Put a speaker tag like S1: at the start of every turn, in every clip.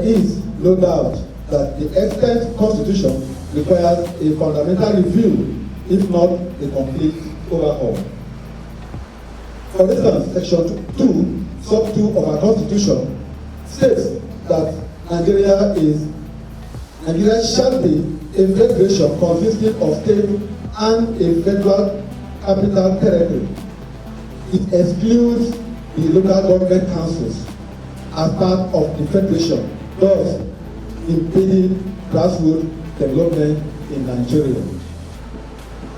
S1: is no doubt that the extant constitution requires a fundamental review, if not a complete overhaul. For instance, Section 2, Sub 2 of our Constitution states that Nigeria shall be a federation consisting of state and a federal capital territory. It excludes the local government councils as part of the federation, thus impeding grassroots development in Nigeria.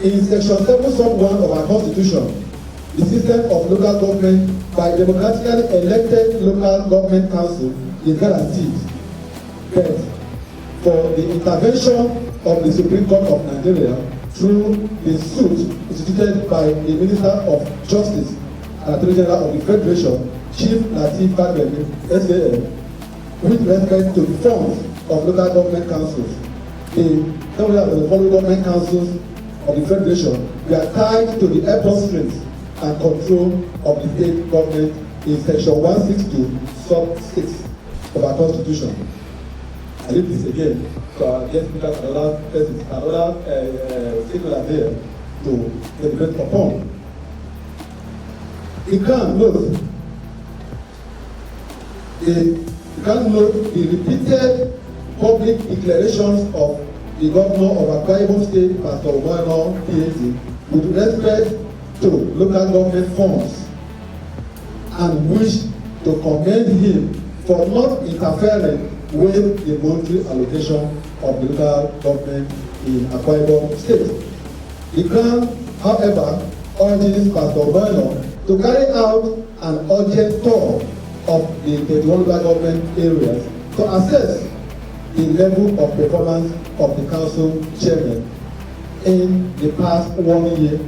S1: In Section 7, Sub 1 of our Constitution, the system of local government by democratically elected local government council is guaranteed. But for the intervention of the Supreme Court of Nigeria through the suit instituted by the Minister of Justice and Attorney General of the Federation, Chief Lateef Fagbemi, SAN, with respect to the forms of local government councils, the following government councils of the Federation were tied to the airport strings and control of the state government in Section 162, Sub 6 of our Constitution. I read this again, so I guess because another stakeholder there to deliberate upon. You can note the repeated public declarations of the governor of Akwa Ibom State, Pastor UYO, PhD, with respect to local government funds, and wish to commend him for not interfering with the monetary allocation of the local government in Akwa Ibom State. The CHRAN, however, urges Pastor UYO to carry out an urgent tour of the 31 local government areas to assess the level of performance of the council chairman in the past 1 year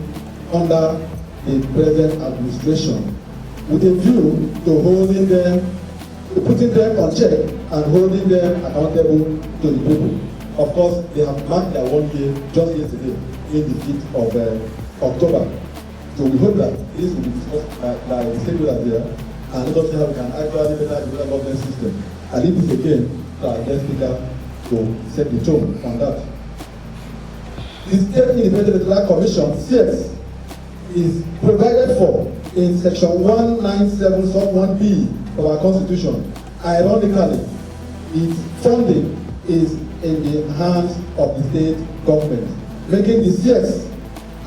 S1: under the present administration, with a view to putting them on check and holding them accountable to the people. Of course, they have marked their 1 year just yesterday in the 5th of October. So we hope that this will be discussed by the stakeholders there, and let us see how we can actually better the local government system. I leave this again to our guest speaker to set the tone on that. The State Independent Electoral Commission, CS, is provided for in Section 197, Sub 1B of our Constitution. Ironically, its funding is in the hands of the state government, making the CS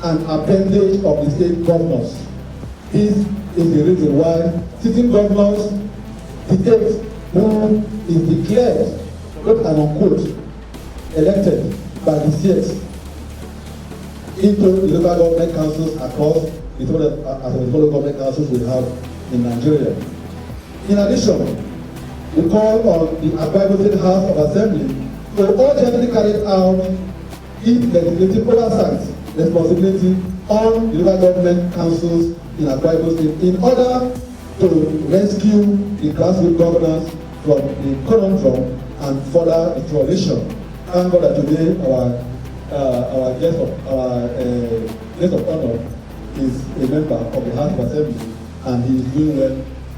S1: an appendage of the state governors. This is the reason why sitting governors dictate who is declared, quote and unquote, elected by the CS into the local government councils across the local government councils we have in Nigeria. In addition, we call on the Akwa Ibom State House of Assembly to urgently carry out its legislative oversight responsibility on the local government councils in Akwa Ibom State in order to rescue the grassroots governance from the conundrum and further its coalition. Thank God that today our guest of honor is a member of the House of Assembly, and he is doing well.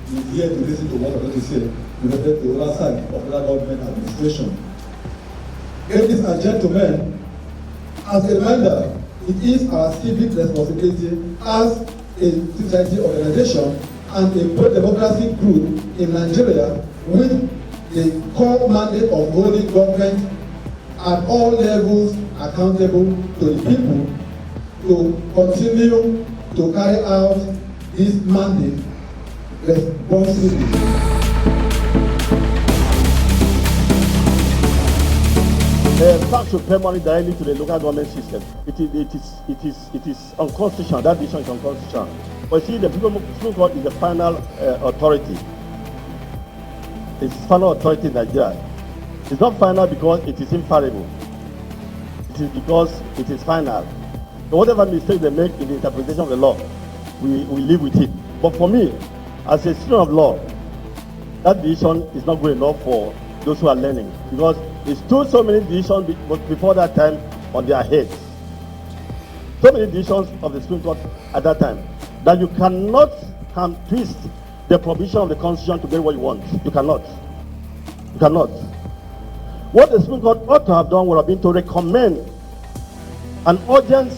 S1: He is here to listen to what I'm going to say with respect to the oversight of local government administration. Ladies and gentlemen, as a reminder, it is our civic responsibility as a society organization and a pro-democracy group in Nigeria with the core mandate of holding government at all levels accountable to the people to continue to carry out this mandate responsibly.
S2: Tax should pay money directly to the local government system. It is unconstitutional. That decision is unconstitutional. But see, the Supreme Court is the final authority. It's final authority in Nigeria. It's not final because it is infallible. It is because it is final. So whatever mistake they make in the interpretation of the law, we live with it. But for me, as a student of law, that decision is not good enough for those who are learning, because they stood so many decisions before that time on their heads. So many decisions of the Supreme Court at that time that you cannot twist the provision of the Constitution to get what you want. You cannot. You cannot. What the Supreme Court ought to have done would have been to recommend an urgent,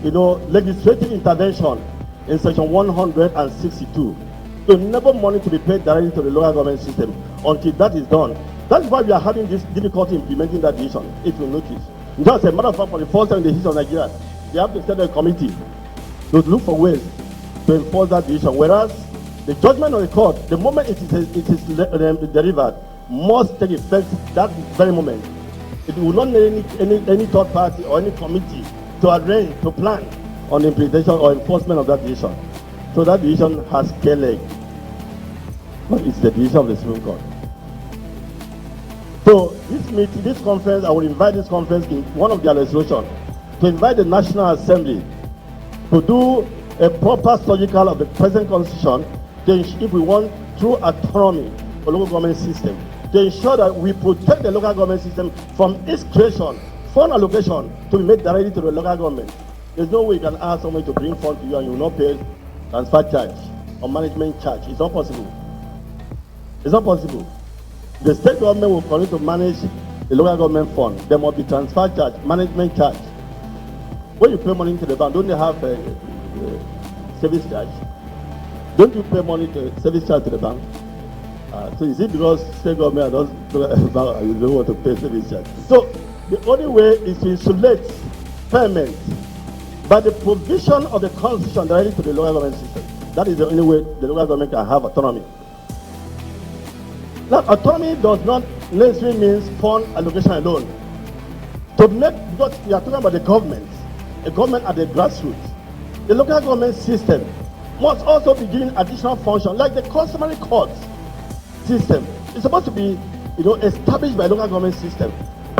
S2: legislative intervention in section 162 to enable money to be paid directly to the local government system. Until that is done, that's why we are having this difficulty implementing that decision, if you notice. Just a matter of fact, for the first time in the history of Nigeria, they have to set a committee to look for ways to enforce that decision. Whereas the judgment of the court, the moment it is delivered, must take effect that very moment. It will not need any third party or any committee to arrange, to plan on the implementation or enforcement of that decision. So that decision has clear leg. But it's the decision of the Supreme Court. So this meeting, this conference, I will invite this conference in one of their resolutions to invite the National Assembly to do a proper surgical of the present constitution if we want true autonomy for local government system, to ensure that we protect the local government system from its creation, fund allocation to be made directly to the local government. There's no way you can ask someone to bring funds to you and you will not pay transfer charge or management charge. It's not possible. It's not possible. The state government will continue to manage the local government fund. There must be transfer charge, management charge. When you pay money to the bank, don't they have a service charge? Don't you pay money to service charge to the bank? So is it because state government don't want to pay service charge? So the only way is to insulate payment by the provision of the constitution directly to the local government system. That is the only way the local government can have autonomy. Now, autonomy does not necessarily mean fund allocation alone. Because we are talking about the government at the grassroots. The local government system must also be given additional function, like the customary courts system. It's supposed to be, established by local government system.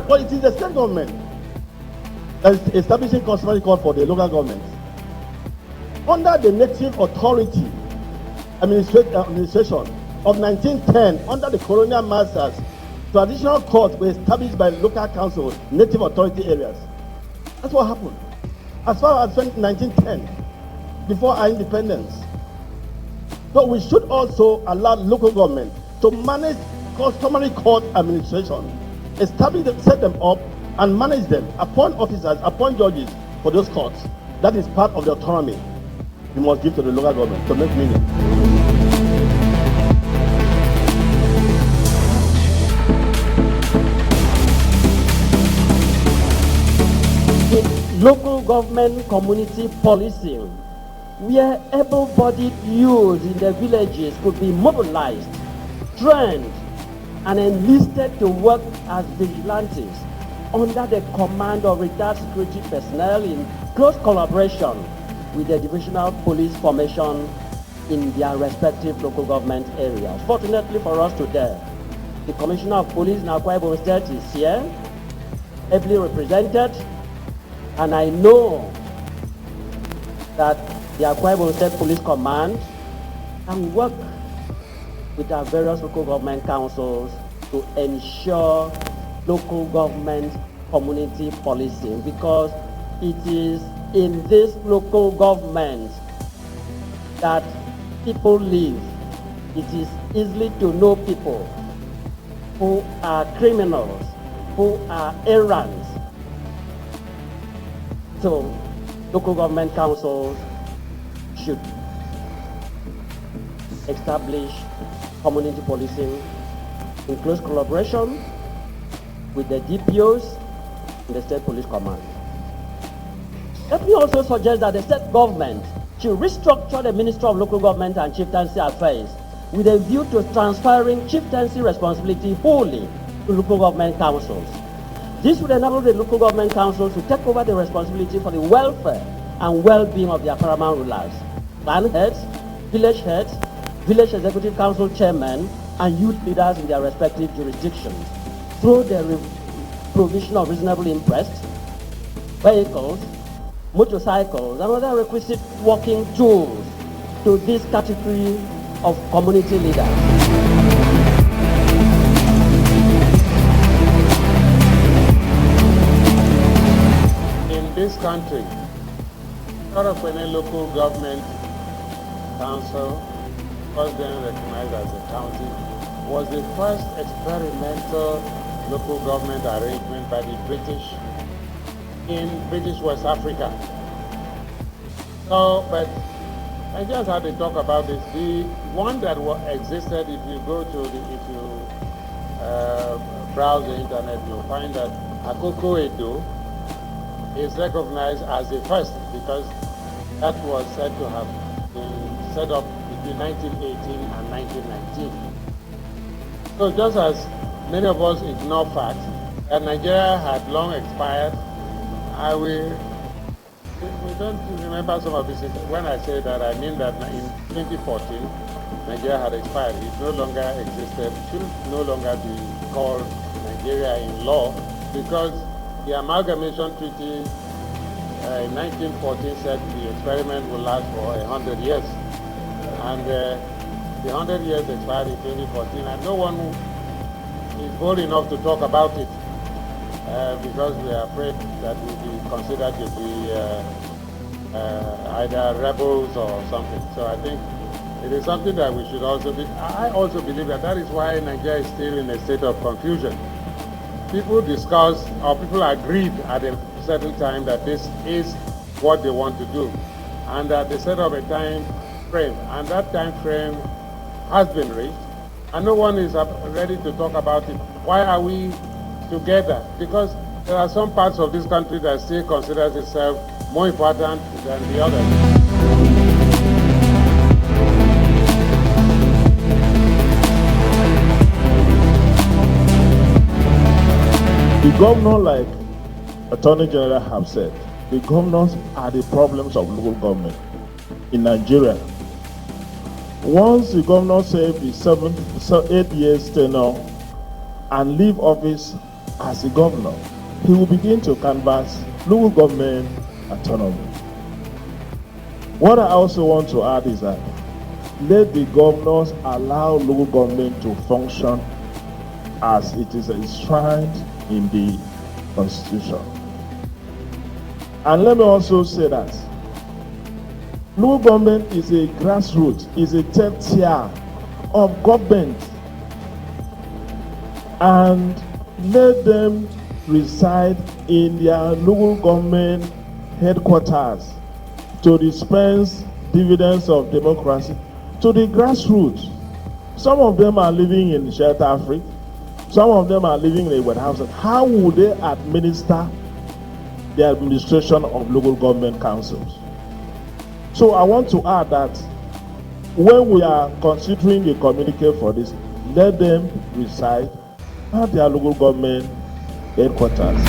S2: But it is the state government that is establishing customary court for the local government. Under the native authority administration of 1910, under the colonial masters, traditional courts were established by local councils, native authority areas. That's what happened. As far as 1910, before our independence. So we should also allow local government to manage customary court administration, establish them, set them up, and manage them, appoint officers, appoint judges for those courts. That is part of the autonomy we must give to the local government to make meaning.
S3: Local government community policing, where able-bodied youth in the villages could be mobilized, trained, and enlisted to work as vigilantes under the command of retired security personnel in close collaboration with the divisional police formation in their respective local government areas. Fortunately for us today, the Commissioner of Police in Akwa Ibom State is here, ably represented, and I know that the Akwa Ibom State Police Command can work with our various local government councils to ensure local government community policing, because it is in this local government that people live. It is easy to know people who are criminals, who are errants. So local government councils should establish community policing in close collaboration with the DPOs and the State Police Command. Let me also suggest that the state government should restructure the Ministry of Local Government and Chieftaincy Affairs with a view to transferring chieftaincy responsibility wholly to local government councils. This would enable the local government councils to take over the responsibility for the welfare and well-being of their paramount rulers, clan heads, village executive council chairmen, and youth leaders in their respective jurisdictions through the provision of reasonable interest, vehicles, motorcycles, and other requisite working tools to this category of community leaders.
S4: In this country, not of any local government council was then recognized as a county was the first experimental local government arrangement by the British in British West Africa. So, but I just had to talk about this. The one that existed, if you go to browse the internet, you'll find that Akoko Edo is recognized as the first because that was said to have been set up between 1918 and 1919. So just as many of us ignore facts that Nigeria had long expired, we don't remember some of this. When I say that, I mean that in 2014, Nigeria had expired. It no longer existed. It should no longer be called Nigeria in law because the Amalgamation Treaty in 1914 said the experiment will last for 100 years. And the 100 years expired in 2014, and no one is bold enough to talk about it because we are afraid that we'll be considered to be either rebels or something. So I think it is something that we should also be. I also believe that is why Nigeria is still in a state of confusion. People discuss, or people agreed at a certain time that this is what they want to do, and that they set up a time frame, and that time frame has been reached, and no one is ready to talk about it. Why are we together? Because there are some parts of this country that still considers itself more important than the others.
S2: The governor, like Attorney General have said, the governors are the problems of local government in Nigeria. Once the governor serves the 8 years tenure and leave office as a governor, he will begin to canvass local government autonomy. What I also want to add is that let the governors allow local government to function as it is enshrined in the Constitution. And let me also say that local government is a grassroots, is a third tier of government, and let them reside in their local government headquarters to dispense dividends of democracy to the grassroots. Some of them are living in shelter Africa. Some of them are living in a warehouse. How would they administer the administration of local government councils? So I want to add that when we are considering a communique for this, let them reside at their local government headquarters.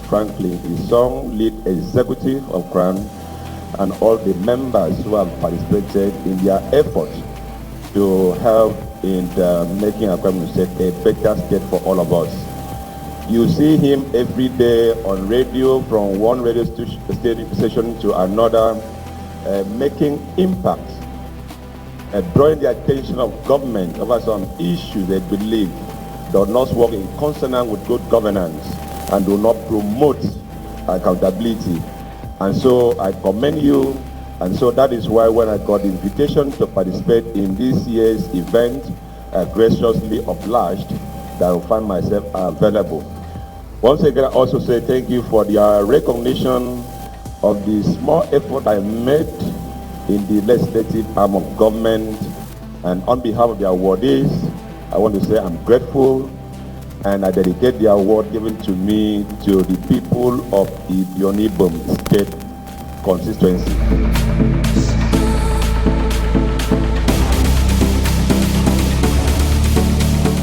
S5: Franklin, the song lead executive of CHRAN, and all the members who have participated in their effort to help in making Akwa State a better state for all of us. You see him every day on radio, from one radio station to another, making impact, drawing the attention of government over some issues they believe does not work in consonance with good governance and do not promote accountability. And so I commend you, and so that is why when I got the invitation to participate in this year's event, graciously obliged that I will find myself available. Once again, I also say thank you for the recognition of the small effort I made in the legislative arm of government, and on behalf of the awardees, I want to say I'm grateful, and I dedicate the award given to me to the people of the Ibionibom State constituency.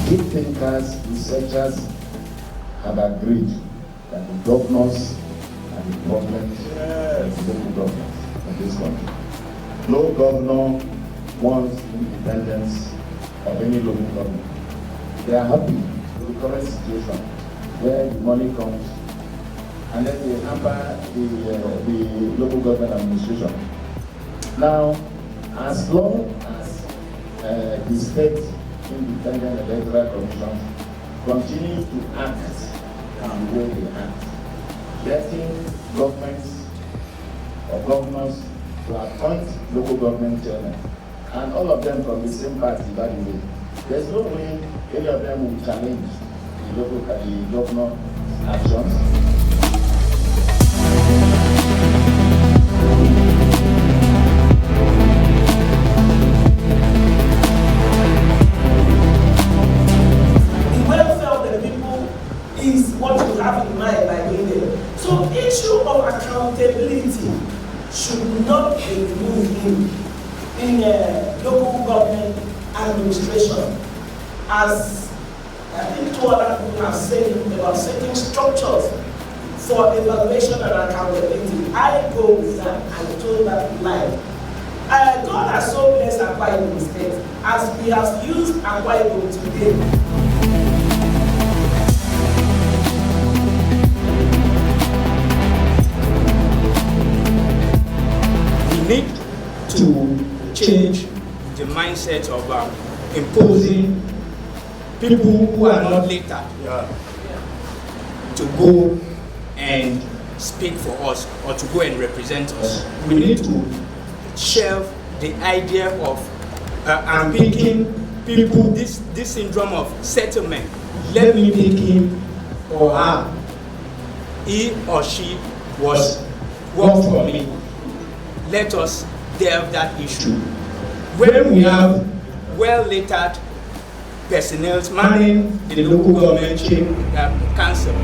S6: Deep thinkers, researchers have agreed that the governors are the problems of the local governments in this country. No governor wants independence of any local government. They are happy with the current situation where the money comes and then they hamper the local government administration. Now, as long as the state independent electoral commission continues to act the way they act, getting governments or governors to appoint local government chairmen, and all of them from the same party, by the way. There's no way any of them will challenge the governor actions.
S7: Is what you have in mind by doing it. So issue of accountability should not be removed in local government administration. As I think two other people have said about setting structures for evaluation and accountability. I go with that and told that line. God has so blessed Akwa Ibom State as we have used Akwa Ibom today.
S8: Need to change the mindset of imposing people who are not later to go and speak for us or to go and represent us. We need to shelve the idea of picking people, this syndrome of settlement. Let me pick him or her. He or she was work for me. Let us delve that issue. When we have well-lettered personnel manning the local government council,